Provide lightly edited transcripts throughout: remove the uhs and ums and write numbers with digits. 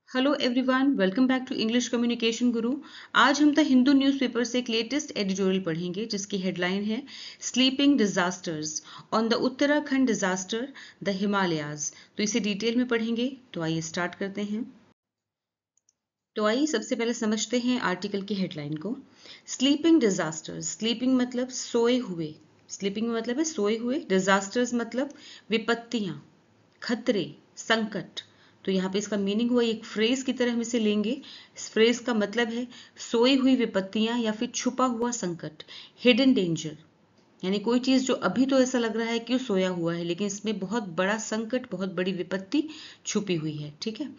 Hello everyone, welcome back to English communication Guru. आज हम the Hindu newspaper से एक लेटेस्ट एडिटोरियल पढ़ेंगे जिसकी हेडलाइन है sleeping disasters on the Uttarakhand disaster the Himalayas. तो इसे डिटेल में पढ़ेंगे। तो आइए स्टार्ट करते हैं। तो आइए सबसे पहले समझते हैं आर्टिकल की हेडलाइन को। स्लीपिंग डिजास्टर्स, स्लीपिंग मतलब सोए हुए, स्लीपिंग में मतलब है सोए हुए, डिजास्टर्स मतलब विपत्तियां, खतरे, संकट। तो यहाँ पे इसका मीनिंग हुआ, एक फ्रेज की तरह हम इसे लेंगे। इस फ्रेज का मतलब है सोई हुई विपत्तियां या फिर छुपा हुआ संकट, हिडन डेंजर। यानी कोई चीज जो अभी तो ऐसा लग रहा है कि वो सोया हुआ है, लेकिन इसमें बहुत बड़ा संकट, बहुत बड़ी विपत्ति छुपी हुई है। ठीक है।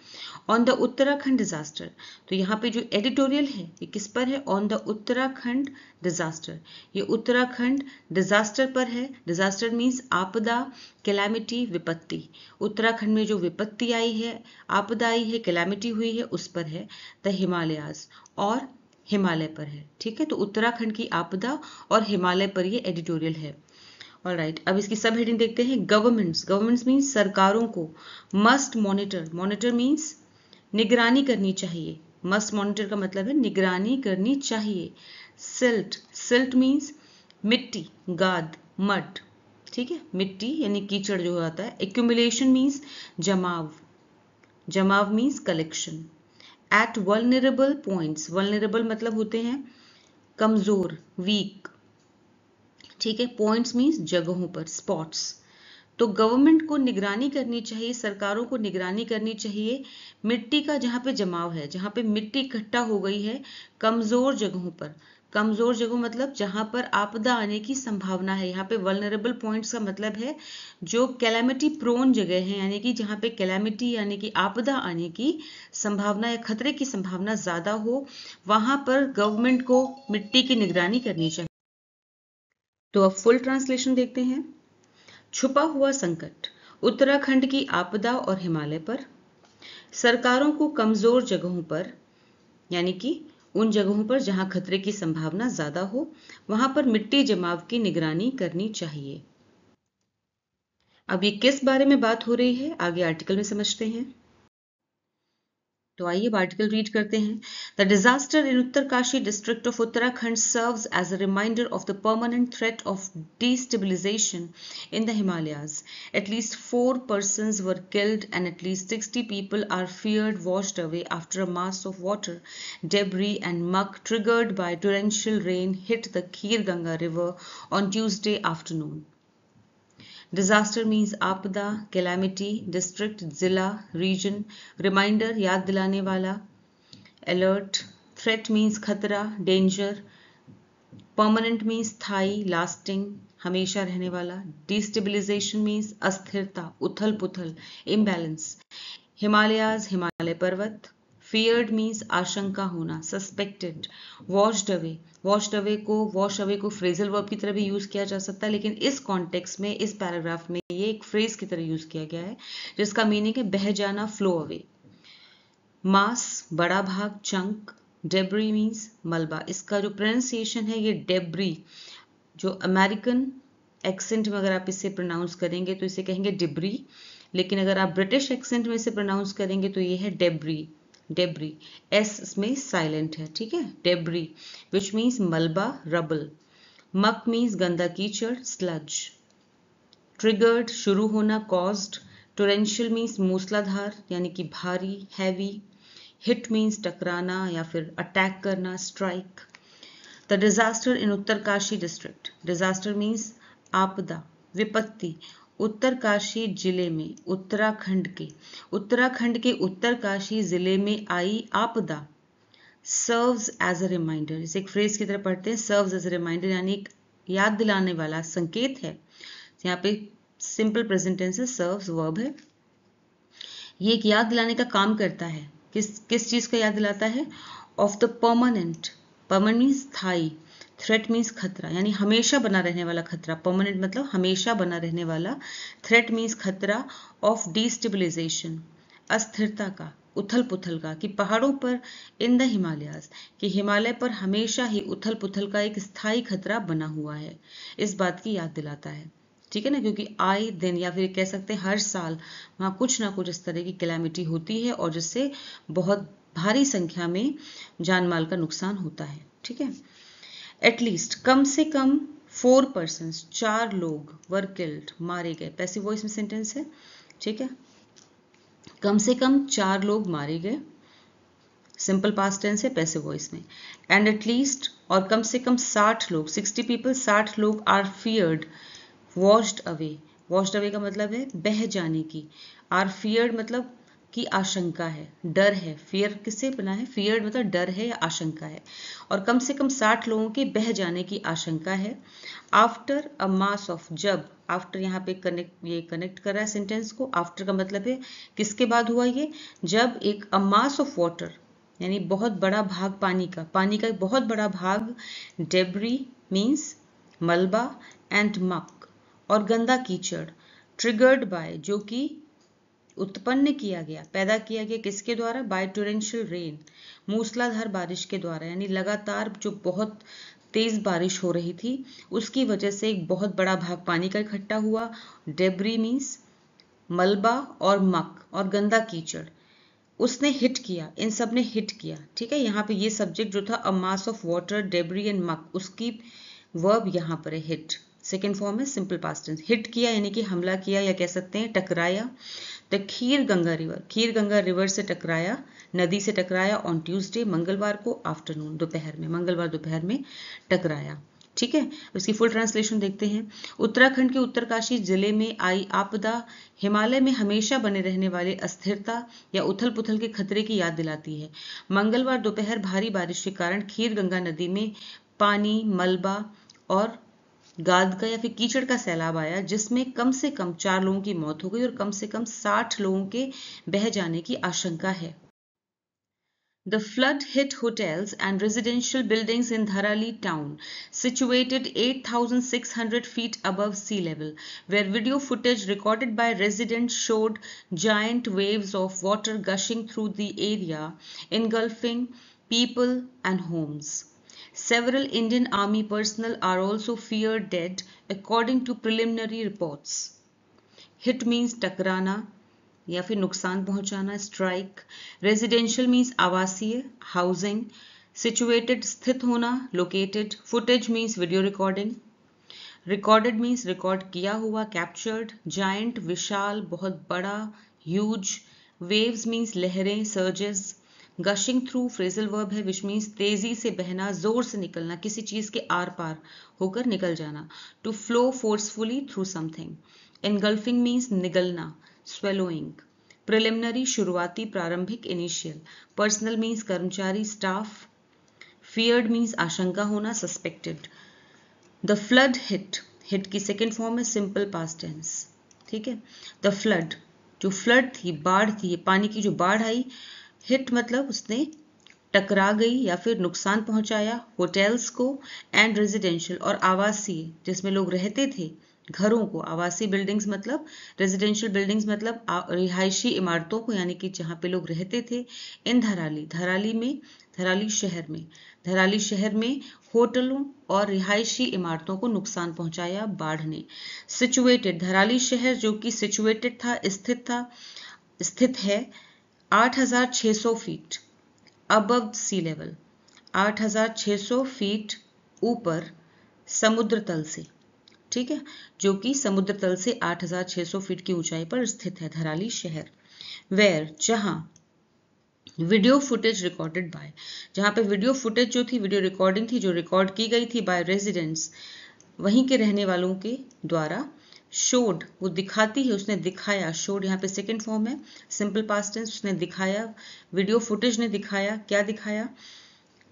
ऑन द उत्तराखंड डिजास्टर, तो यहाँ पे जो एडिटोरियल है ये किस पर है? On the Uttarakhand disaster. ये उत्तराखंड डिजास्टर पर है। डिजास्टर मीन्स आपदा, कैलामिटी, विपत्ति। उत्तराखंड में जो विपत्ति आई है, आपदा आई है, कैलामिटी हुई है, उस पर है। द हिमालयाज, और हिमालय पर है। ठीक है। तो उत्तराखंड की आपदा और हिमालय पर ये एडिटोरियल है। ऑलराइट, अब इसकी सब हेडिंग देखते हैं। गवर्नमेंट्स, गवर्नमेंट्स मीन्स सरकारों को मस्ट मॉनिटर, मॉनिटर मीन्स निगरानी करनी चाहिए। मस्ट मॉनिटर का मतलब है निगरानी करनी चाहिए। सिल्ट, सिल्ट मीन्स मिट्टी, गाद, मड। ठीक है, मिट्टी यानी कीचड़ जो होता है। एक्यूमुलेशन मीन्स जमाव, जमाव means collection. At vulnerable points, vulnerable मतलब होते हैं कमजोर, वीक। ठीक है। पॉइंट्स मीन्स जगहों पर, स्पॉट्स। तो गवर्नमेंट को निगरानी करनी चाहिए, सरकारों को निगरानी करनी चाहिए मिट्टी का जहां पे जमाव है, जहां पे मिट्टी इकट्ठा हो गई है कमजोर जगहों पर। कमजोर जगह मतलब जहां पर आपदा आने की संभावना है। यहाँ पे वल्नरेबल पॉइंट्स का मतलब है जो कैलामिटी प्रोन जगह है, यानी कि जहां पे कैलामिटी यानी कि आपदा आने की संभावना या खतरे की संभावना ज्यादा हो, वहां पर गवर्नमेंट को मिट्टी की निगरानी करनी चाहिए। तो अब फुल ट्रांसलेशन देखते हैं। छुपा हुआ संकट, उत्तराखंड की आपदा और हिमालय पर। सरकारों को कमजोर जगहों पर, यानी कि उन जगहों पर जहां खतरे की संभावना ज्यादा हो, वहां पर मिट्टी जमाव की निगरानी करनी चाहिए। अब ये किस बारे में बात हो रही है, आगे आर्टिकल में समझते हैं। तो आइए आर्टिकल रीड करते हैं। The disaster in Uttarkashi district of Uttarakhand serves as a reminder of the permanent threat of destabilization in the Himalayas. At least 4 persons were killed and at least 60 people are feared washed away after a mass of water, debris and muck triggered by torrential rain hit the Khyr Ganga river on Tuesday afternoon. Disaster means आपदा, calamity, district जिला, reason, reminder याद दिलाने वाला, alert, threat means खतरा, danger, permanent means स्थायी, lasting, हमेशा रहने वाला, डिस्टेबिलाइजेशन मीन्स अस्थिरता, उथल पुथल, इम्बैलेंस, हिमालयाज हिमालय पर्वत, फियर्ड मीन्स आशंका होना, suspected, washed away, washed away को फ्रेजल वर्ब की तरह भी यूज किया जा सकता है, लेकिन इस कॉन्टेक्स्ट में, इस पैराग्राफ में ये एक फ्रेज की तरह यूज किया गया है जिसका मीनिंग है बह जाना, फ्लो अवे। मास बड़ा भाग, चंक, डेब्री मीन्स मलबा। इसका जो प्रोनाउंसिएशन है ये डेब्री, जो अमेरिकन एक्सेंट में अगर आप इसे प्रोनाउंस करेंगे तो इसे कहेंगे डिब्री, लेकिन अगर आप ब्रिटिश एक्सेंट में इसे प्रोनाउंस करेंगे तो ये है डेब्री, डेब्री। एस इसमें साइलेंट है। ठीक है। डेब्री विच मीन्स मलबा, रबल। मक मीन्स गंदा कीचड़, स्लज। ट्रिगर्ड शुरू होना, कॉज्ड। टोरेंशियल मीन्स मूसलाधार यानी कि भारी, हैवी। हिट मीन्स टकराना या फिर अटैक करना, strike. The disaster in Uttarkashi district, disaster means आपदा, विपत्ति, उत्तरकाशी जिले में, उत्तराखंड के उत्तरकाशी जिले में आई आपदा। सर्व्स एज अ रिमाइंडर, इसे एक फ्रेज की तरह पढ़ते हैं, सर्व्स एज अ रिमाइंडर यानी एक याद दिलाने वाला संकेत है। यहाँ पे सिंपल प्रेजेंट टेंस है, सर्व्स वर्ब है। ये एक याद दिलाने का काम करता है। किस चीज का याद दिलाता है? Of the permanent, permanent means स्थायी, थ्रेट मीन्स खतरा यानी हमेशा बना रहने वाला खतरा, परमानेंट मतलब हमेशा बना रहने वाला, थ्रेट मीन्स खतरा, ऑफ डिस्टेबिलाइजेशन अस्थिरता का, उथल पुथल का, कि पहाड़ों पर, इन द हिमालयाज कि हिमालय पर हमेशा ही उथल पुथल का एक स्थायी खतरा बना हुआ है, इस बात की याद दिलाता है। ठीक है ना, क्योंकि आए दिन या फिर कह सकते हैं हर साल वहाँ कुछ ना कुछ इस तरह की कैलामिटी होती है और जिससे बहुत भारी संख्या में जान माल का नुकसान होता है। ठीक है, एटलीस्ट कम से कम 4 persons 4 लोग वर किल्ड मारे गए, पैसिव वॉइस में सेंटेंस है। ठीक है, कम से कम 4 लोग मारे गए, सिंपल पास्ट टेंस है पैसिव वॉइस में। एंड एटलीस्ट और कम से कम 60 लोग 60 पीपल 60 लोग are feared washed away. Washed away का मतलब है बह जाने की, आर फियर्ड मतलब की आशंका है, डर है। फियर किससे बना है, फियर्ड मतलब डर है या आशंका है। और कम से कम 60 लोगों के बह जाने की आशंका है। आफ्टर अ मास ऑफ, जब, आफ्टर यहाँ पे कनेक्ट कर रहा है सेंटेंस को। आफ्टर का मतलब है किसके बाद हुआ ये, जब एक अ मास ऑफ वाटर यानी बहुत बड़ा भाग पानी का एक बहुत बड़ा भाग, डेब्री मीन्स मलबा, एंड मक और गंदा कीचड़, ट्रिगर्ड बाय जो कि उत्पन्न किया गया, पैदा किया गया किसके द्वारा, बाय टोरेंशियल रेन, मूसलाधार बारिश के द्वारा, यानी लगातार जो बहुत तेज बारिश हो रही थी उसकी वजह से एक बहुत बड़ा भाग पानी का इकट्ठा हुआ। डेब्री मीन्स मलबा और मक और गंदा कीचड़, उसने हिट किया, इन सब ने हिट किया। ठीक है, यहाँ पे ये सब्जेक्ट जो था a mass of water debris and muck, उसकी वर्ब यहाँ पर है हिट, सेकेंड फॉर्म है सिंपल पास्ट टेंस। हिट किया यानी कि हमला किया या कह सकते हैं टकराया। The kheer Ganga river, kheer Ganga river से टकराया, नदी से टकराया ऑन ट्यूसडे, मंगलवार को आफ्टरनून, दोपहर में, मंगलवार दोपहर में टकराया। ठीक है, उसकी फुल ट्रांसलेशन देखते हैं। उत्तराखंड के उत्तरकाशी जिले में आई आपदा हिमालय में हमेशा बने रहने वाले अस्थिरता या उथल पुथल के खतरे की याद दिलाती है। मंगलवार दोपहर भारी बारिश के कारण खीर गंगा नदी में पानी, मलबा और गाद का या फिर कीचड़ का सैलाब आया, जिसमें कम से कम 4 लोगों की मौत हो गई और कम से कम 60 लोगों के बह जाने की आशंका है। The flood hit hotels and residential buildings in Dharali town, situated 8,600 feet above sea level, where video footage recorded by residents showed giant waves of water gushing through the area, engulfing people and homes. Several Indian Army personnel are also feared dead, according to preliminary reports. Hit means टकराना या फिर नुकसान पहुंचाना, strike. Residential means आवासीय, housing. Situated स्थित होना, located. Footage means video recording. Recorded means record किया हुआ, captured. Giant विशाल, बहुत बड़ा, ह्यूज। वेव्स मीन्स लहरें, surges. Gushing through phrasal verb है विच मीन्स तेजी से बहना, जोर से निकलना, किसी चीज के आर पार होकर निकल जाना। To flow forcefully through something. Engulfing means निगलना, swallowing. प्रिलिमिनरी शुरुआती, प्रारंभिक, इनिशियल। पर्सनल मीन्स कर्मचारी, स्टाफ। फियर्ड मीन्स आशंका होना, suspected. The flood hit, hit की सेकेंड फॉर्म है सिंपल पास्ट टेंस। ठीक है, द फ्लड, जो फ्लड थी, बाढ़ थी, पानी की जो बाढ़ आई, हिट मतलब उसने टकरा गई या फिर नुकसान पहुंचाया होटल्स को, एंड रेजिडेंशियल और आवासीय जिसमें लोग रहते थे, घरों को। आवासीय बिल्डिंग्स मतलब, रेजिडेंशियल बिल्डिंग्स मतलब रिहायशी इमारतों को, यानी कि जहां पे लोग रहते थे। इन धराली, धराली शहर में होटलों और रिहायशी इमारतों को नुकसान पहुंचाया बाढ़ ने। सिचुएटेड, धराली शहर जो कि सिचुएटेड था, स्थित है 8,600 feet above sea level, 8,600 feet ऊपर समुद्र तल से। ठीक है, जो कि समुद्र तल से 8,600 फीट की ऊंचाई पर स्थित है धराली शहर। वेयर, जहां। वीडियो फुटेज रिकॉर्डेड बाय, जहां पे वीडियो फुटेज जो थी, वीडियो रिकॉर्डिंग थी जो रिकॉर्ड की गई थी बाय रेजिडेंट्स, वहीं के रहने वालों के द्वारा। शोड, वो दिखाती है, उसने दिखाया। शोड यहाँ पे सेकेंड फॉर्म है सिंपल पास्ट टेंस, उसने दिखाया। वीडियो फुटेज ने दिखाया, क्या दिखाया,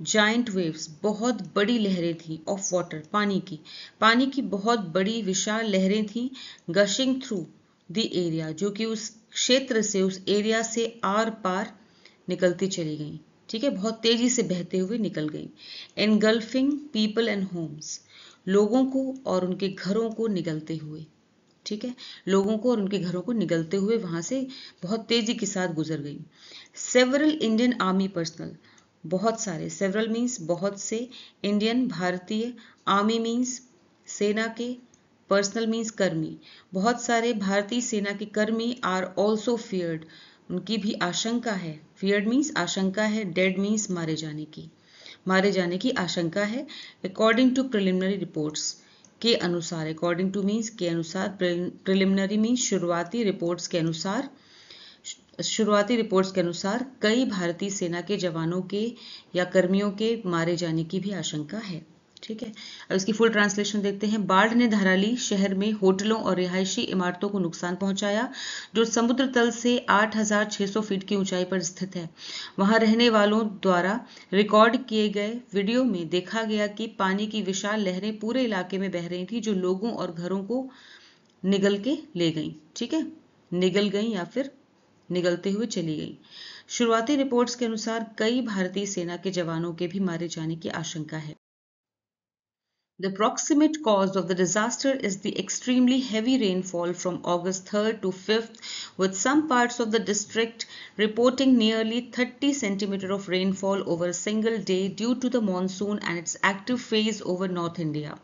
जाइंट वेव्स, बहुत बड़ी लहरें थी, ऑफ वाटर, पानी की बहुत बड़ी विशाल लहरें थी। गशिंग थ्रू द एरिया, जो कि उस क्षेत्र से, उस एरिया से आर पार निकलती चली गई। ठीक है, बहुत तेजी से बहते हुए निकल गई। एनगल्फिंग पीपल एंड होम्स, लोगों को और उनके घरों को निगलते हुए। ठीक है, लोगों को और उनके घरों को निगलते हुए वहां से बहुत तेजी के साथ गुजर गई। सेवरल इंडियन आर्मी पर्सनल, बहुत सारे, सेवरल मीन्स बहुत से, इंडियन भारतीय, आर्मी मीन्स सेना के, पर्सनल मीन्स कर्मी। बहुत सारे भारतीय सेना के कर्मी आर ऑल्सो फियर्ड, उनकी भी आशंका है। फियर्ड मीन्स आशंका है, डेड मीन्स मारे जाने की आशंका है। अकॉर्डिंग टू प्रिलिमिनरी रिपोर्ट्स, के अनुसार, अकॉर्डिंग टू मीन्स के अनुसार, प्रिलिमिनरी मीन्स शुरुआती रिपोर्ट्स के अनुसार, शुरुआती रिपोर्ट्स के अनुसार कई भारतीय सेना के जवानों के या कर्मियों के मारे जाने की भी आशंका है। ठीक है, अब इसकी फुल ट्रांसलेशन देखते हैं। बाढ़ ने धाराली शहर में होटलों और रिहायशी इमारतों को नुकसान पहुंचाया, जो समुद्र तल से 8,600 फीट की ऊंचाई पर स्थित है। वहां रहने वालों द्वारा रिकॉर्ड किए गए वीडियो में देखा गया कि पानी की विशाल लहरें पूरे इलाके में बह रही थी, जो लोगों और घरों को निगल के ले गई। ठीक है, निगल गई या फिर निगलते हुए चली गई। शुरुआती रिपोर्ट्स के अनुसार कई भारतीय सेना के जवानों के भी मारे जाने की आशंका है। The proximate cause of the disaster is the extremely heavy rainfall from August 3rd to 5th, with some parts of the district reporting nearly 30 centimeters of rainfall over a single day due to the monsoon and its active phase over North India.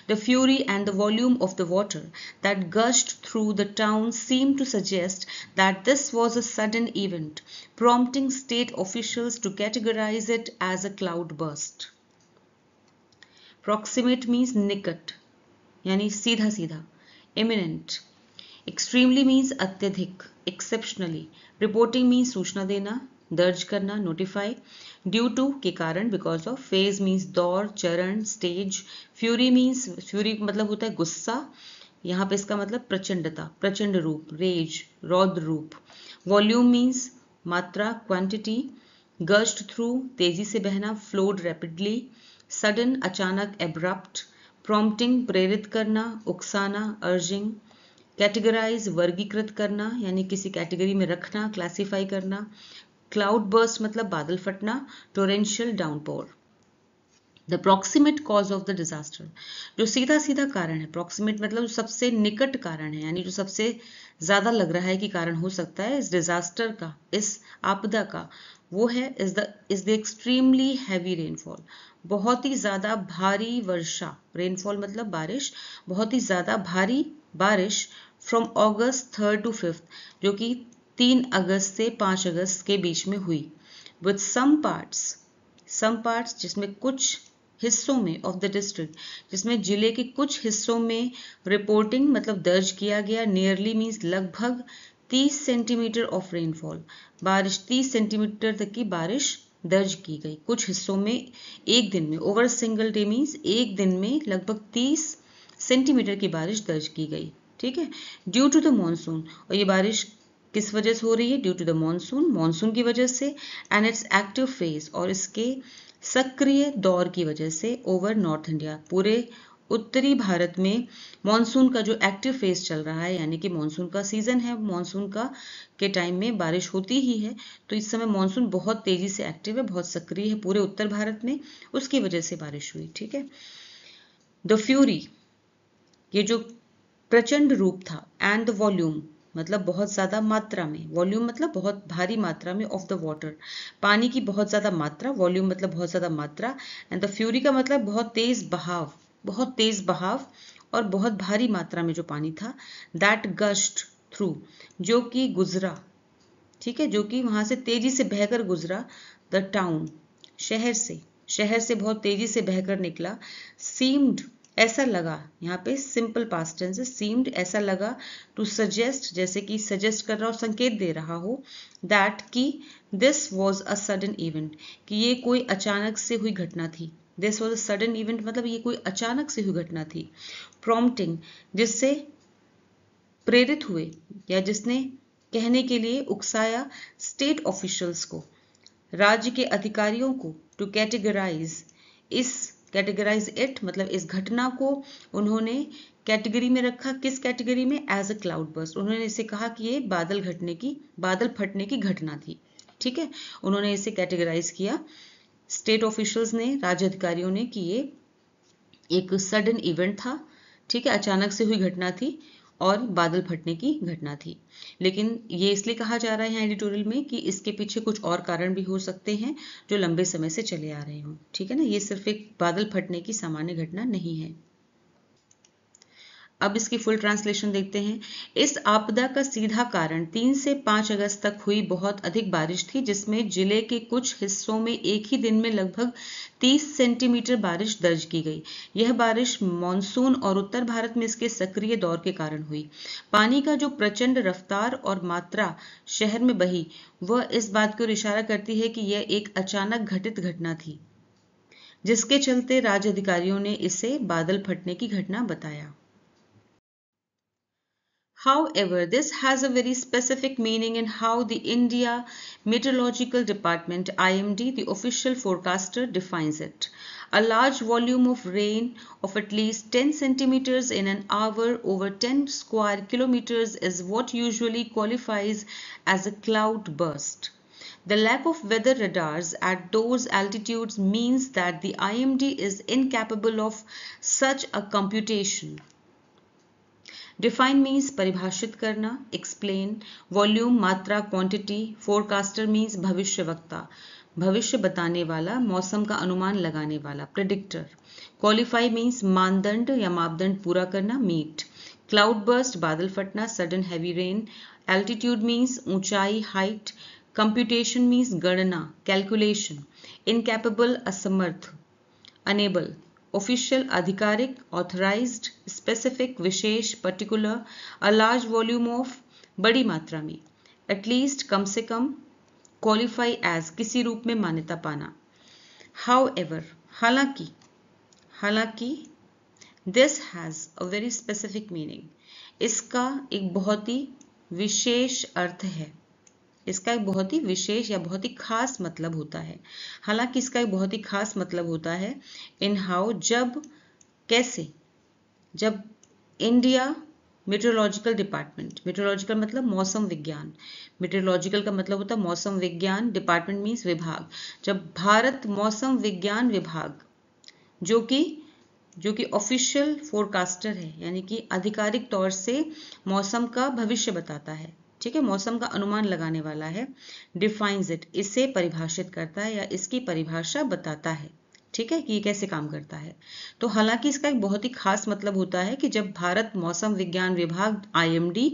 The fury and the volume of the water that gushed through the town seemed to suggest that this was a sudden event, prompting state officials to categorize it as a cloudburst. Proximate means निकट, यानी सीधा सीधा। Imminent. Extremely means अत्यधिक, exceptionally. Reporting means सूचना देना, दर्ज करना, notify. Due to के कारण, because of. Phase means दौर, चरण, stage. Fury means, fury मतलब होता है गुस्सा, यहाँ पे इसका मतलब प्रचंडता, प्रचंड रूप, rage, रौद्र रूप. Volume means मात्रा, quantity. Gushed through तेजी से बहना, flowed rapidly. सडन अचानक, एब्रप्ट. प्रॉम्प्टिंग प्रेरित करना, उकसाना, अर्जिंग. कैटेगराइज वर्गीकृत करना, यानी किसी कैटेगरी में रखना, क्लासिफाई करना. क्लाउड बर्स्ट मतलब बादल फटना, torrential downpour. The proximate cause of the disaster, जो सीधा सीधा कारण है, प्रॉक्सिमेट मतलब जो सबसे निकट कारण है, यानी जो सबसे ज्यादा लग रहा है कि कारण हो सकता है इस डिजास्टर का, इस आपदा का, वो है is the extremely heavy rainfall, बहुत ही ज्यादा भारी वर्षा. रेनफॉल मतलब बारिश, बहुत ही ज्यादा भारी बारिश from August 3rd to 5th, जो कि 3 अगस्त से 5 अगस्त के बीच में हुई. विद सम पार्ट्स जिसमें कुछ हिस्सों में ऑफ द डिस्ट्रिक्ट, जिसमें जिले के कुछ हिस्सों में रिपोर्टिंग मतलब दर्ज किया गया, नियरली मीन्स लगभग 30 सेंटीमीटर ऑफ रेनफॉल, बारिश 30 सेंटीमीटर तक की बारिश दर्ज की गई कुछ हिस्सों में एक दिन में. ओवर सिंगल डे मीन्स एक दिन में लगभग 30 सेंटीमीटर की बारिश दर्ज की गई. ठीक है, ड्यू टू द मॉनसून, और ये बारिश किस वजह से हो रही है? ड्यू टू द मॉनसून की वजह से, एंड इट्स एक्टिव फेज, और इसके सक्रिय दौर की वजह से, ओवर नॉर्थ इंडिया, पूरे उत्तरी भारत में मॉनसून का जो एक्टिव फेज चल रहा है, यानी कि मॉनसून का सीजन है, मॉनसून का के टाइम में बारिश होती ही है, तो इस समय मॉनसून बहुत तेजी से एक्टिव है, बहुत सक्रिय है पूरे उत्तर भारत में, उसकी वजह से बारिश हुई. ठीक है, द फ्यूरी, ये जो प्रचंड रूप था, एंड द वॉल्यूम मतलब बहुत ज्यादा मात्रा में, वॉल्यूम मतलब बहुत भारी मात्रा में, ऑफ द वाटर पानी की बहुत ज्यादा मात्रा, वॉल्यूम मतलब बहुत ज्यादा मात्रा, एंड द फ्यूरी का मतलब बहुत तेज बहाव, बहुत तेज बहाव और बहुत भारी मात्रा में जो पानी था. दैट गश्ड थ्रू, जो कि गुजरा, ठीक है, जो कि वहां से तेजी से बहकर गुजरा, द टाउन, शहर से बहुत तेजी से बहकर निकला. सीम्ड, ऐसा लगा, यहाँ पे सिंपल पास्ट टेंस है, सीम्ड ऐसा लगा, टू सजेस्ट जैसे कि सजेस्ट कर रहा हो, संकेत दे रहा हो, दैट कि this was a sudden event, कि ये कोई अचानक से हुई घटना थी. This was a sudden event मतलब ये कोई अचानक से हुई घटना थी. प्रॉम्प्टिंग, जिससे प्रेरित हुए या जिसने कहने के लिए उकसाया, स्टेट ऑफिशियल्स को, राज्य के अधिकारियों को, टू कैटेगराइज, कैटेगराइज इट मतलब इस घटना को उन्होंने कैटेगरी में रखा. किस कैटेगरी में? As a cloudburst. उन्होंने इसे कहा कि ये बादल फटने की घटना थी. ठीक है, उन्होंने इसे कैटेगराइज किया स्टेट ऑफिशियल्स ने, राज्य अधिकारियों ने, कि ये एक सडन इवेंट था. ठीक है, अचानक से हुई घटना थी और बादल फटने की घटना थी. लेकिन ये इसलिए कहा जा रहा है एडिटोरियल में कि इसके पीछे कुछ और कारण भी हो सकते हैं जो लंबे समय से चले आ रहे हों. ठीक है ना, ये सिर्फ एक बादल फटने की सामान्य घटना नहीं है. अब इसकी फुल ट्रांसलेशन देखते हैं। इस आपदा का सीधा कारण 3 से 5 अगस्त तक हुई बहुत अधिक बारिश थी, जिसमें जिले के कुछ हिस्सों में एक ही दिन में लगभग 30 सेंटीमीटर बारिश दर्ज की गई। यह बारिश मानसून और उत्तर भारत में इसके सक्रिय दौर के कारण हुई। पानी का जो प्रचंड रफ्तार और मात्रा शहर में बही, वह इस बात की ओर इशारा करती है कि यह एक अचानक घटित घटना थी, जिसके चलते राज्य अधिकारियों ने इसे बादल फटने की घटना बताया। However, this has a very specific meaning in how the India Meteorological Department (IMD), the official forecaster, defines it. A large volume of rain of at least 10 centimeters in an hour over 10 square kilometers is what usually qualifies as a cloud burst. The lack of weather radars at those altitudes means that the IMD is incapable of such a computation. Define means परिभाषित करना, explain, volume मात्रा quantity, forecaster means भविष्यवक्ता, भविष्य बताने वाला, मौसम का अनुमान लगाने वाला, predictor, qualify means मानदंड या मापदंड पूरा करना, meet, cloud burst बादल फटना, sudden heavy rain, altitude means ऊंचाई height, computation means गणना calculation, incapable असमर्थ unable, official आधिकारिक authorized, specific wishes particular, a large volume of बड़ी मात्रा में, at least कम से कम, qualify as किसी रूप में मान्यता पाना, however हालांकि this has a very specific meaning, इसका एक बहुत ही विशेष अर्थ है, इसका एक बहुत ही विशेष या बहुत ही खास मतलब होता है। हालांकि इसका एक बहुत ही खास मतलब होता है इन हाउ, जब कैसे, जब इंडिया मेट्रोलॉजिकल डिपार्टमेंट, मेट्रोलॉजिकल मतलब मौसम विज्ञान, मेट्रोलॉजिकल का मतलब होता है मौसम विज्ञान, डिपार्टमेंट मीन्स विभाग, जब भारत मौसम विज्ञान विभाग जो कि ऑफिशियल फोरकास्टर है, यानी कि आधिकारिक तौर से मौसम का भविष्य बताता है, ठीक है, मौसम का अनुमान लगाने वाला है, डिफाइंस इट, इसे परिभाषित करता है या इसकी परिभाषा बताता है, ठीक है, कि ये कैसे काम करता है। तो हालांकि इसका एक बहुत ही खास मतलब होता है कि जब भारत मौसम विज्ञान विभाग IMD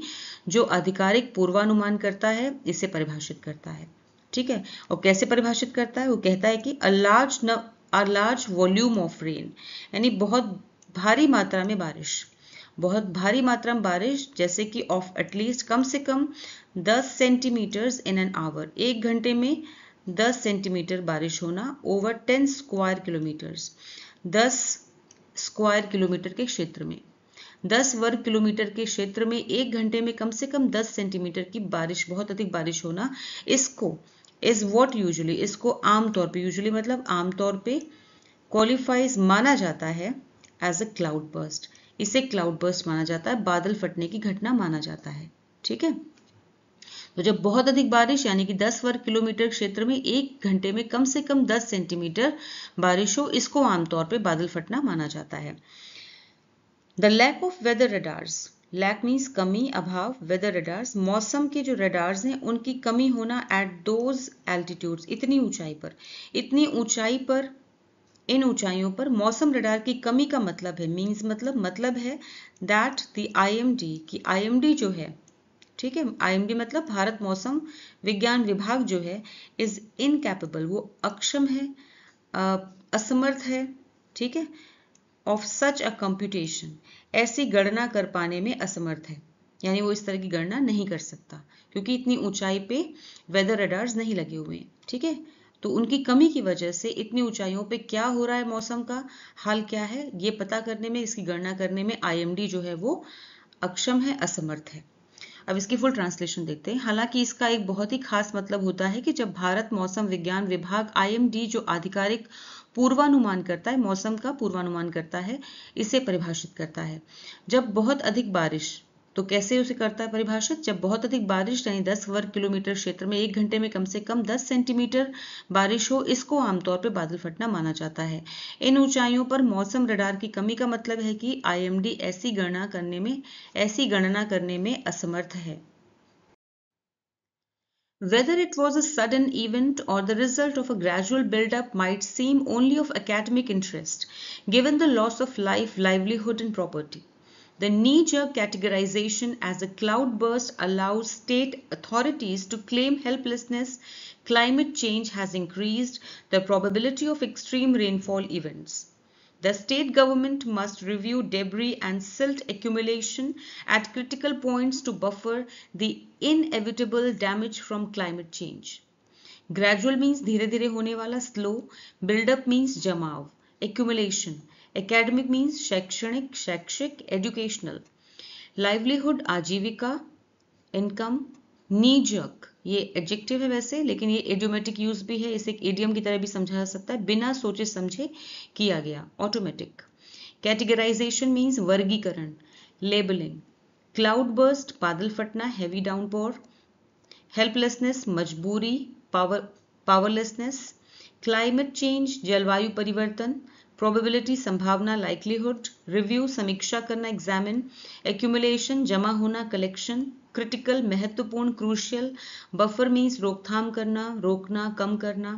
जो आधिकारिक पूर्वानुमान करता है, इसे परिभाषित करता है, ठीक है। और कैसे परिभाषित करता है, वो कहता है कि a large volume of rain, यानी बहुत भारी मात्रा में बारिश, बहुत भारी मात्रा में बारिश, जैसे कि ऑफ एटलीस्ट कम से कम 10 सेंटीमीटर्स इन एन आवर, एक घंटे में 10 सेंटीमीटर बारिश होना, over 10 square kilometres, 10 square kilometre के क्षेत्र में, 10 वर्ग किलोमीटर के क्षेत्र में एक घंटे में कम से कम 10 सेंटीमीटर की बारिश, बहुत अधिक बारिश होना, इसको इज व्हाट यूजुअली, इसको आमतौर पे, यूजुअली मतलब आमतौर पे, क्वालिफाइज माना जाता है एज अ क्लाउड बर्स्ट, इसे क्लाउड बर्स्ट माना जाता है, बादल फटने की घटना माना जाता है, ठीक है। तो जब बहुत अधिक बारिश यानी कि 10 वर्ग किलोमीटर क्षेत्र में एक घंटे में कम से कम 10 सेंटीमीटर बारिश हो, इसको आमतौर पे बादल फटना माना जाता है। The lack of weather radars, lack means कमी, अभाव, वेदर रडार्स मौसम के जो रडार्स हैं उनकी कमी होना, एट दोज एल्टीट्यूड्स, इतनी ऊंचाई पर, इतनी ऊंचाई पर, इन ऊंचाइयों पर मौसम रडार की कमी का मतलब है, मीन्स मतलब है दैट द IMD की IMD जो है, ठीक है, IMD मतलब भारत मौसम विज्ञान विभाग जो है, इज इनकैपेबल, वो अक्षम है, असमर्थ है, ठीक है, ऑफ सच अ कंप्यूटेशन, ऐसी गणना कर पाने में असमर्थ है, यानी वो इस तरह की गणना नहीं कर सकता क्योंकि इतनी ऊंचाई पे वेदर रडार्स नहीं लगे हुए हैं, ठीक है। तो उनकी कमी की वजह से इतनी ऊंचाइयों पे क्या हो रहा है, मौसम का हाल क्या है, ये पता करने में, इसकी गणना करने में IMD जो है वो अक्षम है, असमर्थ है। अब इसकी फुल ट्रांसलेशन देखते हैं। हालांकि इसका एक बहुत ही खास मतलब होता है कि जब भारत मौसम विज्ञान विभाग IMD जो आधिकारिक पूर्वानुमान करता है, मौसम का पूर्वानुमान करता है, इसे परिभाषित करता है। जब बहुत अधिक बारिश, तो कैसे उसे करता है परिभाषित, जब बहुत अधिक बारिश यानी 10 वर्ग किलोमीटर क्षेत्र में एक घंटे में कम से कम 10 सेंटीमीटर बारिश हो, इसको आमतौर पर बादल फटना माना जाता है। इन ऊंचाइयों पर मौसम रडार की कमी का मतलब है कि IMD ऐसी गणना करने में असमर्थ है। Whether it was a sudden event or the result of a gradual build-up might seem only of academic interest, given the loss of life, livelihood and property. The knee-jerk categorization as a cloudburst allows state authorities to claim helplessness. Climate change has increased the probability of extreme rainfall events. The state government must review debris and silt accumulation at critical points to buffer the inevitable damage from climate change. Gradual means धीरे धीरे होने वाला, slow. Build-up means जमाव, accumulation. Academic means शैक्षणिक, शैक्षिक, educational. Livelihood आजीविका, income. Knee jerk ये adjective है वैसे, लेकिन ये इडियोमेटिक यूज भी है, इसे एक इडियम की तरह भी समझा जा सकता है, बिना सोचे समझे किया गया, ऑटोमेटिक. कैटेगराइजेशन मीन्स वर्गीकरण, लेबलिंग. क्लाउड बर्स्ट बादल फटना, हैवी डाउनपोर. हेल्पलेसनेस मजबूरी, पावरलेसनेस. क्लाइमेट चेंज जलवायु परिवर्तन. प्रोबेबिलिटी संभावना, लाइकलीहुड. रिव्यू समीक्षा करना, एग्जामिन. एक्यूमुलेशन जमा होना, कलेक्शन. क्रिटिकल महत्वपूर्ण, क्रूशियल. बफर मीन्स रोकथाम करना, रोकना, कम करना.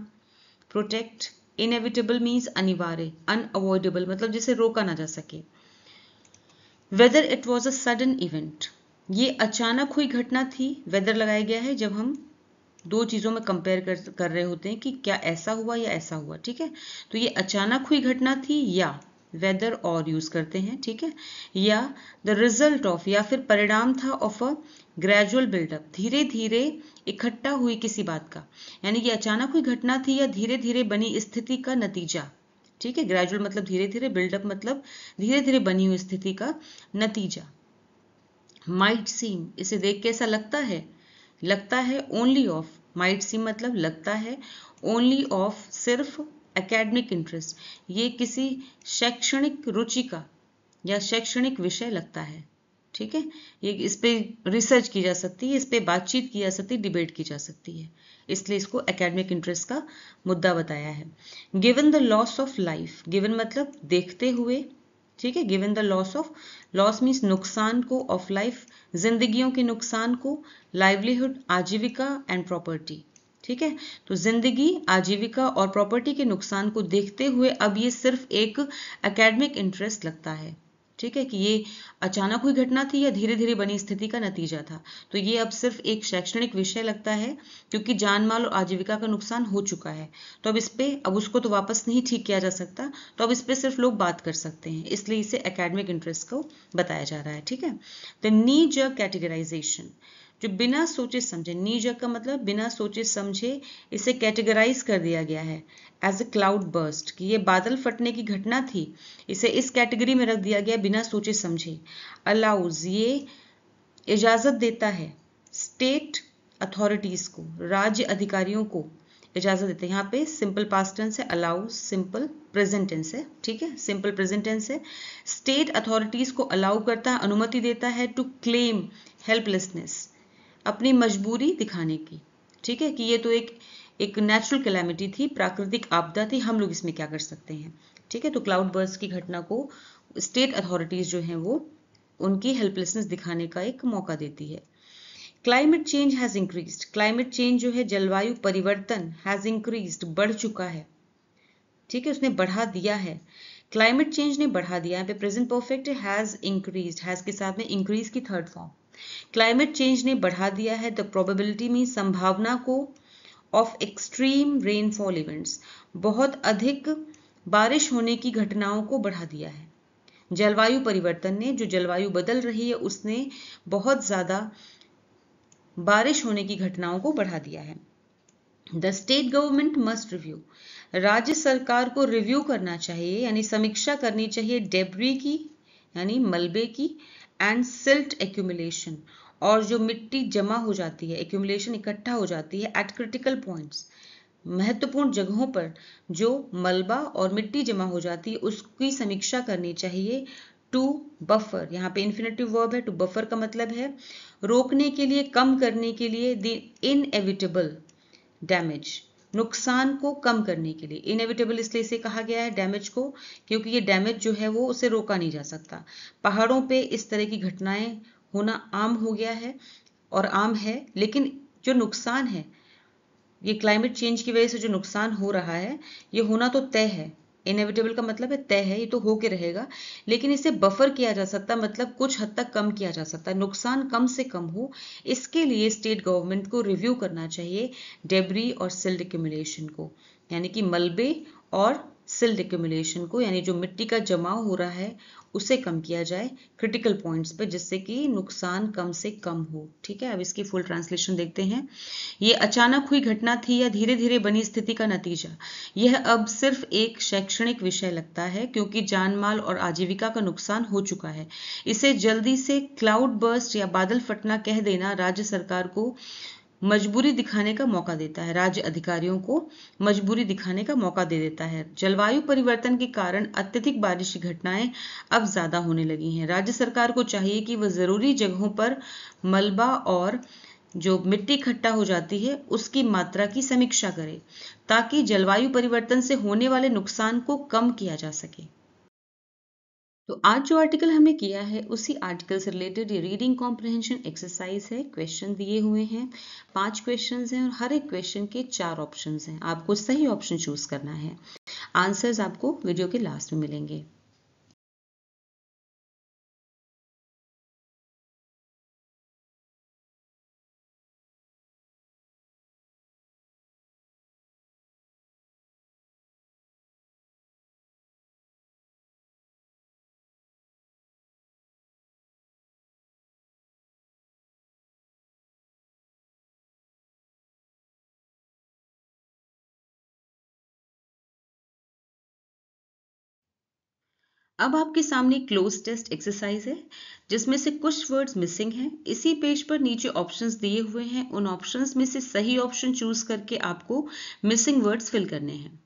प्रोटेक्ट. इनएविटेबल मीन्स अनिवार्य, अनअवॉइडेबल मतलब जिसे रोका ना जा सके. Whether it was a sudden event, ये अचानक हुई घटना थी. वेदर लगाया गया है जब हम दो चीजों में कंपेयर कर रहे होते हैं कि क्या ऐसा हुआ या ऐसा हुआ. ठीक है, तो ये अचानक हुई घटना थी, या वेदर और यूज करते हैं. ठीक है, या द रिजल्ट ऑफ, या फिर परिणाम था, ऑफ अ ग्रेजुअल बिल्डअप, धीरे धीरे इकट्ठा हुई किसी बात का. यानी ये अचानक हुई घटना थी या धीरे धीरे बनी स्थिति का नतीजा. ठीक है, ग्रेजुअल मतलब धीरे धीरे, बिल्डअप मतलब धीरे धीरे बनी हुई स्थिति का नतीजा. माइट सीम, इसे देख के ऐसा लगता है, लगता है. ओनली ऑफ, माइट सीम मतलब लगता है. ओनली ऑफ सिर्फ. एकेडमिक इंटरेस्ट, ये किसी शैक्षणिक रुचि का या शैक्षणिक विषय लगता है. ठीक है, ये इस पे रिसर्च की जा सकती है, इस पे बातचीत की जा सकती है, डिबेट की जा सकती है, इसलिए इसको एकेडमिक इंटरेस्ट का मुद्दा बताया है. Given the loss of life, given मतलब देखते हुए. ठीक है, given the loss of, loss means नुकसान को, ऑफ लाइफ जिंदगियों के नुकसान को. लाइवलीहुड आजीविका एंड प्रॉपर्टी. ठीक है, तो जिंदगी, आजीविका और प्रॉपर्टी के नुकसान को देखते हुए अब ये सिर्फ एक एकेडमिक इंटरेस्ट लगता है. ठीक है, कि ये अचानक हुई घटना थी या धीरे धीरे बनी स्थिति का नतीजा था, तो ये अब सिर्फ एक शैक्षणिक विषय लगता है, क्योंकि जान माल और आजीविका का नुकसान हो चुका है. तो अब इस पे, अब उसको तो वापस नहीं ठीक किया जा सकता, तो अब इस पे सिर्फ लोग बात कर सकते हैं, इसलिए इसे एकेडमिक इंटरेस्ट को बताया जा रहा है. ठीक है, द नी जर्क कैटेगराइजेशन, जो बिना सोचे समझे, नी जर्क का मतलब बिना सोचे समझे इसे कैटेगराइज कर दिया गया है एज ए क्लाउड बर्स्ट, कि ये बादल फटने की घटना थी, इसे इस कैटेगरी में रख दिया गया बिना सोचे समझे. अलाउज, ये इजाजत देता है. स्टेट अथॉरिटीज को, राज्य अधिकारियों को इजाजत देते हैं. यहाँ पे सिंपल पास्ट टेंस है, अलाउज सिंपल प्रेजेंट टेंस है. ठीक है, सिंपल प्रेजेंट टेंस है. स्टेट अथॉरिटीज को अलाउ करता है, अनुमति देता है, टू क्लेम हेल्पलेसनेस, अपनी मजबूरी दिखाने की. ठीक है, कि ये तो एक नेचुरल कैलामिटी थी, प्राकृतिक आपदा थी, हम लोग इसमें क्या कर सकते हैं. ठीक है, तो क्लाउड बर्स्ट की घटना को स्टेट अथॉरिटीज जो हैं वो उनकी हेल्पलेसनेस दिखाने का एक मौका देती है. Climate change has increased, climate change जो है जलवायु परिवर्तन, हैज इंक्रीज्ड बढ़ चुका है. ठीक है, उसने बढ़ा दिया है. क्लाइमेट चेंज ने बढ़ा दिया. यहाँ पे प्रेजेंट परफेक्ट है, हैज इंक्रीज्ड, हैज के साथ में इंक्रीज की थर्ड फॉर्म. क्लाइमेट चेंज ने बढ़ा दिया है. द प्रोबेबिलिटी मीन संभावना को, ऑफ एक्सट्रीम रेनफॉल इवेंट्स, बहुत अधिक बारिश होने की घटनाओं को बढ़ा दिया है. जलवायु परिवर्तन ने, जो जलवायु बदल रही है उसने बहुत ज्यादा बारिश होने की घटनाओं को बढ़ा दिया है. The state government must review, राज्य सरकार को रिव्यू करना चाहिए यानी समीक्षा करनी चाहिए डेब्री की यानी मलबे की, एंड सिल्ट एक्यूमुलेशन, और जो मिट्टी जमा हो जाती है, एक्यूमुलेशन इकट्ठा हो जाती है, एट क्रिटिकल पॉइंट्स, महत्वपूर्ण जगहों पर जो मलबा और मिट्टी जमा हो जाती है उसकी समीक्षा करनी चाहिए. टू बफर, यहाँ पे इन्फिनेटिव वर्ब है. टू बफर का मतलब है रोकने के लिए, कम करने के लिए. द इनएविटेबल डैमेज, नुकसान को कम करने के लिए. इनएविटेबल इसलिए इसे कहा गया है डैमेज को, क्योंकि ये डैमेज जो है वो उसे रोका नहीं जा सकता. पहाड़ों पे इस तरह की घटनाएं होना आम हो गया है और आम है, लेकिन जो नुकसान है, ये क्लाइमेट चेंज की वजह से जो नुकसान हो रहा है, ये होना तो तय है. इनएविटेबल का मतलब है तय है, ये तो होके रहेगा, लेकिन इसे बफर किया जा सकता, मतलब कुछ हद तक कम किया जा सकता है, नुकसान कम से कम हो। इसके लिए स्टेट गवर्नमेंट को रिव्यू करना चाहिए डेब्री और सिल्ट एक्यूमुलेशन को, यानी कि मलबे और सिल्ट एक्यूमुलेशन को, यानी जो मिट्टी का जमाव हो रहा है उसे कम किया जाए क्रिटिकल पॉइंट्स पे, जिससे कि नुकसान कम से कम हो। ठीक है, अब इसकी फुल ट्रांसलेशन देखते हैं। ये अचानक हुई घटना थी या धीरे धीरे बनी स्थिति का नतीजा? यह अब सिर्फ एक शैक्षणिक विषय लगता है, क्योंकि जानमाल और आजीविका का नुकसान हो चुका है। इसे जल्दी से क्लाउड बर्स्ट या बादल फटना कह देना राज्य सरकार को मजबूरी दिखाने का मौका देता है, राज्य अधिकारियों को मजबूरी दिखाने का मौका दे देता है। जलवायु परिवर्तन के कारण अत्यधिक बारिश की घटनाएं अब ज्यादा होने लगी हैं। राज्य सरकार को चाहिए कि वह जरूरी जगहों पर मलबा और जो मिट्टी इकट्ठा हो जाती है उसकी मात्रा की समीक्षा करे, ताकि जलवायु परिवर्तन से होने वाले नुकसान को कम किया जा सके। तो आज जो आर्टिकल हमने किया है उसी आर्टिकल से रिलेटेड ये रीडिंग कॉम्प्रिहेंशन एक्सरसाइज है। क्वेश्चन दिए हुए हैं, 5 क्वेश्चंस हैं और हर एक क्वेश्चन के 4 ऑप्शंस हैं। आपको सही ऑप्शन चूज करना है। आंसर्स आपको वीडियो के लास्ट में मिलेंगे। अब आपके सामने क्लोज टेस्ट एक्सरसाइज है, जिसमें से कुछ वर्ड्स मिसिंग हैं। इसी पेज पर नीचे ऑप्शंस दिए हुए हैं, उन ऑप्शंस में से सही ऑप्शन चूज करके आपको मिसिंग वर्ड्स फिल करने हैं।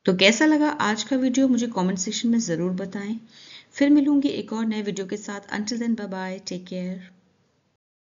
तो कैसा लगा आज का वीडियो, मुझे कमेंट सेक्शन में ज़रूर बताएं। फिर मिलूंगी एक और नए वीडियो के साथ। Until then, bye bye, take care.